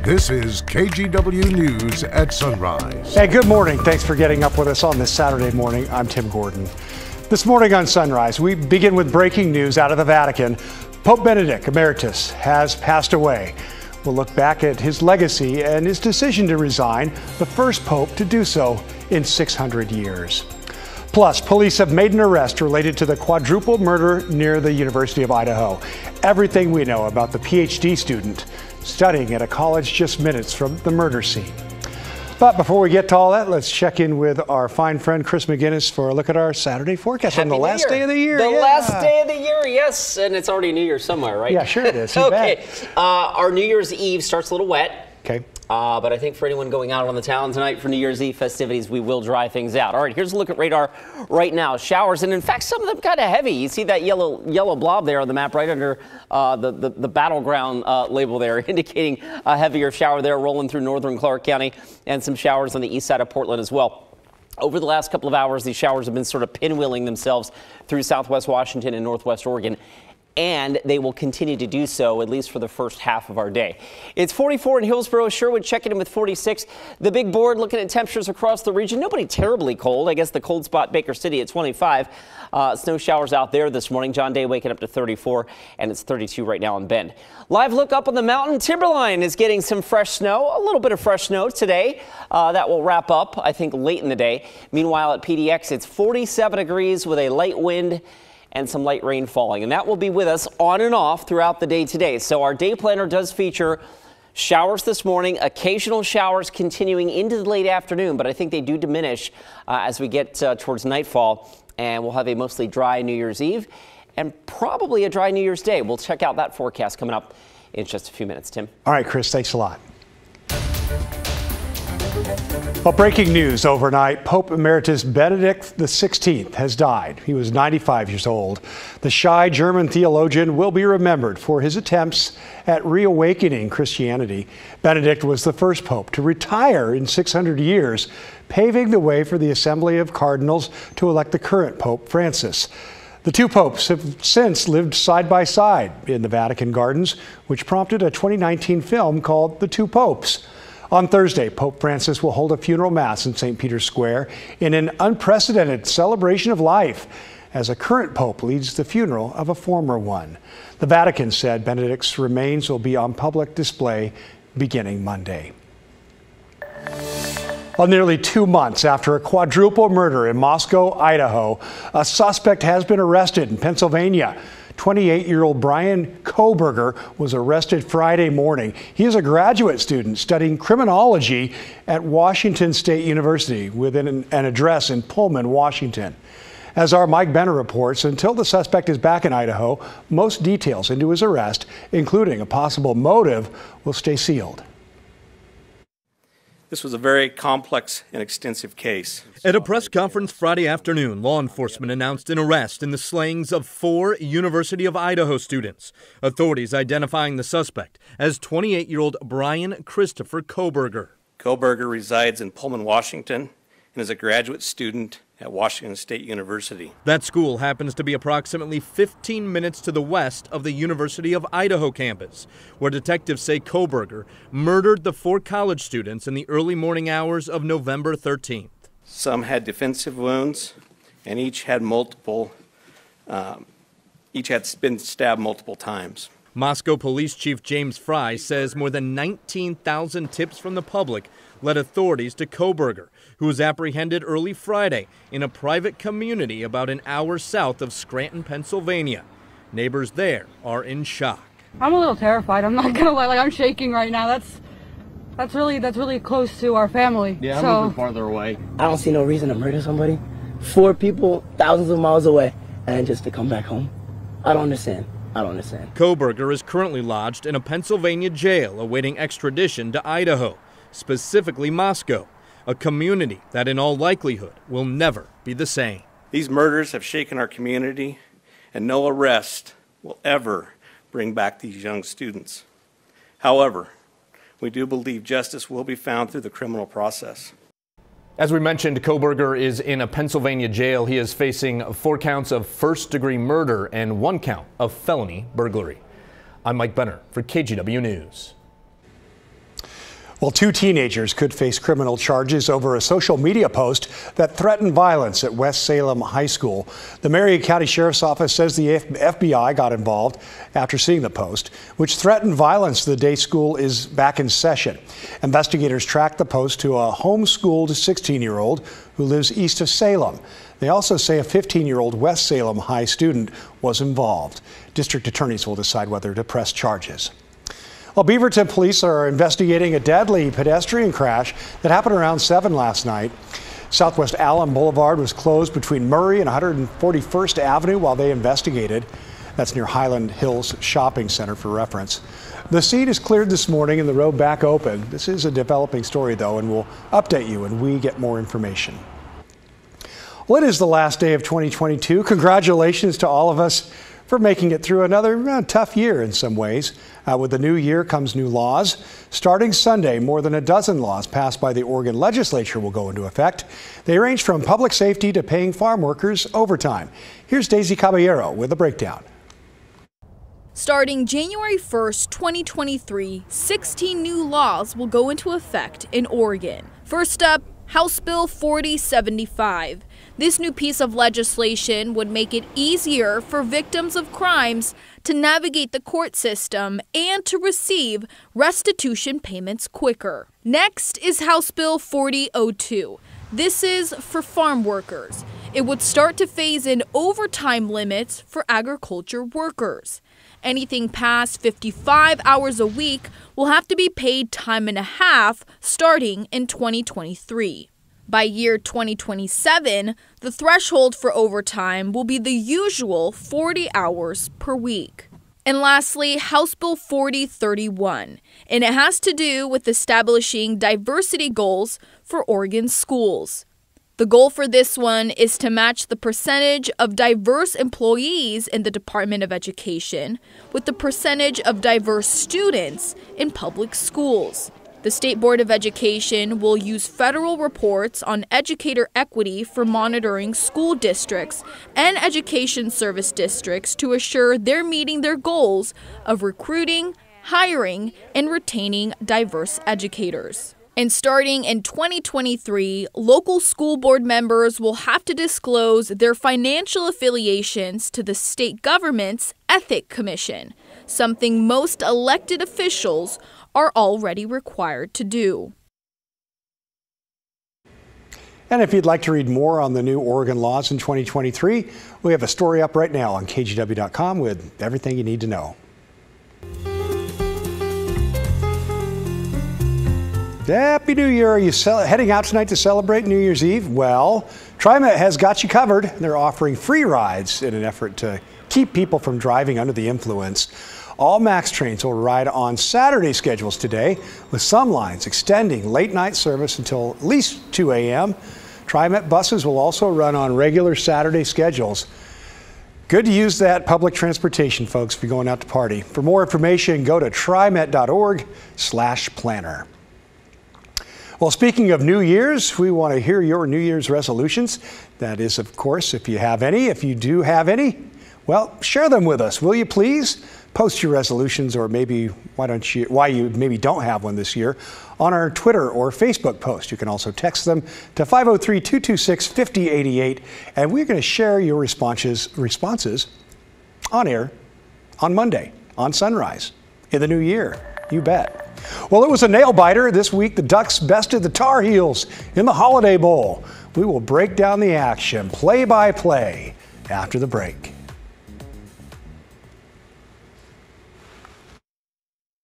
This is KGW News at Sunrise. Hey, good morning. Thanks for getting up with us on this Saturday morning. I'm Tim Gordon. This morning on Sunrise, we begin with breaking news out of the Vatican. Pope Benedict Emeritus has passed away. We'll look back at his legacy and his decision to resign, the first pope to do so in 600 years. Plus, police have made an arrest related to the quadruple murder near the University of Idaho. Everything we know about the PhD student studying at a college just minutes from the murder scene. But before we get to all that, let's check in with our fine friend Chris McGinnis for a look at our Saturday forecast on the last day of the year. The last day of the year, yes, and it's already New Year's somewhere, right? Yeah, sure it is. Okay, our New Year's Eve starts a little wet. Okay. But I think for anyone going out on the town tonight for New Year's Eve festivities, we will dry things out. All right, here's a look at radar right now. Showers, and in fact, some of them kind of heavy. You see that yellow blob there on the map right under the battleground label there, indicating a heavier shower there rolling through northern Clark County, and some showers on the east side of Portland as well. Over the last couple of hours, these showers have been sort of pinwheeling themselves through southwest Washington and northwest Oregon, and they will continue to do so at least for the first half of our day. It's 44 in Hillsborough, Sherwood checking in with 46. The big board looking at temperatures across the region. Nobody terribly cold. I guess the cold spot Baker City at 25. Snow showers out there this morning. John Day waking up to 34, and it's 32 right now in Bend. Live look up on the mountain. Timberline is getting some fresh snow, a little bit of fresh snow today. That will wrap up, I think, late in the day. Meanwhile, at PDX, it's 47 degrees with a light wind and some light rain falling, and that will be with us on and off throughout the day today. So our day planner does feature showers this morning, occasional showers continuing into the late afternoon, but I think they do diminish as we get towards nightfall, and we'll have a mostly dry New Year's Eve and probably a dry New Year's Day. We'll check out that forecast coming up in just a few minutes. Tim. All right, Chris, thanks a lot. Well, breaking news overnight, Pope Emeritus Benedict XVI has died. He was 95 years old. The shy German theologian will be remembered for his attempts at reawakening Christianity. Benedict was the first pope to retire in 600 years, paving the way for the Assembly of Cardinals to elect the current Pope Francis. The two popes have since lived side by side in the Vatican Gardens, which prompted a 2019 film called The Two Popes. On Thursday, Pope Francis will hold a funeral mass in St. Peter's Square in an unprecedented celebration of life as a current pope leads the funeral of a former one. The Vatican said Benedict's remains will be on public display beginning Monday. Well, nearly 2 months after a quadruple murder in Moscow, Idaho, a suspect has been arrested in Pennsylvania. 28-year-old Brian Kohberger was arrested Friday morning. He is a graduate student studying criminology at Washington State University with an address in Pullman, Washington. As our Mike Benner reports, until the suspect is back in Idaho, most details into his arrest, including a possible motive, will stay sealed. This was a very complex and extensive case. At a press conference Friday afternoon, law enforcement announced an arrest in the slayings of 4 University of Idaho students. Authorities identifying the suspect as 28-year-old Brian Christopher Kohberger. Kohberger resides in Pullman, Washington, and is a graduate student at Washington State University. That school happens to be approximately 15 minutes to the west of the University of Idaho campus, where detectives say Kohberger murdered the 4 college students in the early morning hours of November 13th. Some had defensive wounds, and each had been stabbed multiple times. Moscow Police Chief James Fry says more than 19,000 tips from the public led authorities to Kohberger, who was apprehended early Friday in a private community about an hour south of Scranton, Pennsylvania. Neighbors there are in shock. I'm a little terrified. I'm not gonna lie. Like, I'm shaking right now. That's really close to our family. Yeah, I'm moving farther away. I don't see no reason to murder somebody. 4 people, thousands of miles away, and just to come back home. I don't understand. Kohberger is currently lodged in a Pennsylvania jail awaiting extradition to Idaho, specifically Moscow, a community that in all likelihood will never be the same. These murders have shaken our community, and no arrest will ever bring back these young students. However, we do believe justice will be found through the criminal process. As we mentioned, Kohberger is in a Pennsylvania jail. He is facing 4 counts of first-degree murder and 1 count of felony burglary. I'm Mike Benner for KGW News. Well, 2 teenagers could face criminal charges over a social media post that threatened violence at West Salem High School. The Marion County Sheriff's Office says the FBI got involved after seeing the post, which threatened violence the day school is back in session. Investigators tracked the post to a homeschooled 16-year-old who lives east of Salem. They also say a 15-year-old West Salem High student was involved. District attorneys will decide whether to press charges. Well, Beaverton police are investigating a deadly pedestrian crash that happened around 7 last night. Southwest Allen Boulevard was closed between Murray and 141st Avenue while they investigated. That's near Highland Hills Shopping Center for reference. The scene is cleared this morning and the road back open. This is a developing story, though, and we'll update you when we get more information. Well, it is the last day of 2022. Congratulations to all of us for making it through another tough year in some ways. With the new year comes new laws. Starting Sunday, more than a dozen laws passed by the Oregon legislature will go into effect. They range from public safety to paying farm workers overtime. Here's Daisy Caballero with a breakdown. Starting January 1st, 2023, 16 new laws will go into effect in Oregon. First up, House Bill 4075. This new piece of legislation would make it easier for victims of crimes to navigate the court system and to receive restitution payments quicker. Next is House Bill 4002. This is for farm workers. It would start to phase in overtime limits for agriculture workers. Anything past 55 hours a week will have to be paid time and a half starting in 2023. By year 2027, the threshold for overtime will be the usual 40 hours per week. And lastly, House Bill 4031, and it has to do with establishing diversity goals for Oregon schools. The goal for this one is to match the percentage of diverse employees in the Department of Education with the percentage of diverse students in public schools. The State Board of Education will use federal reports on educator equity for monitoring school districts and education service districts to assure they're meeting their goals of recruiting, hiring, and retaining diverse educators. And starting in 2023, local school board members will have to disclose their financial affiliations to the state government's Ethics Commission, something most elected officials are already required to do. And if you'd like to read more on the new Oregon laws in 2023, we have a story up right now on KGW.com with everything you need to know. Happy New Year. Are you heading out tonight to celebrate New Year's Eve? Well, TriMet has got you covered. They're offering free rides in an effort to keep people from driving under the influence. All MAX trains will ride on Saturday schedules today, with some lines extending late night service until at least 2 a.m. TriMet buses will also run on regular Saturday schedules. Good to use that public transportation, folks, if you're going out to party. For more information, go to trimet.org/planner. Well, speaking of New Year's, we want to hear your New Year's resolutions. That is, of course, if you have any. If you do have any, well, share them with us, will you please? Post your resolutions, or maybe why you maybe don't have one this year, on our Twitter or Facebook post. You can also text them to 503-226-5088, and we're going to share your responses on air on Monday, on Sunrise, in the new year. You bet. Well, it was a nail-biter. This week, the Ducks bested the Tar Heels in the Holiday Bowl. We will break down the action, play-by-play, after the break.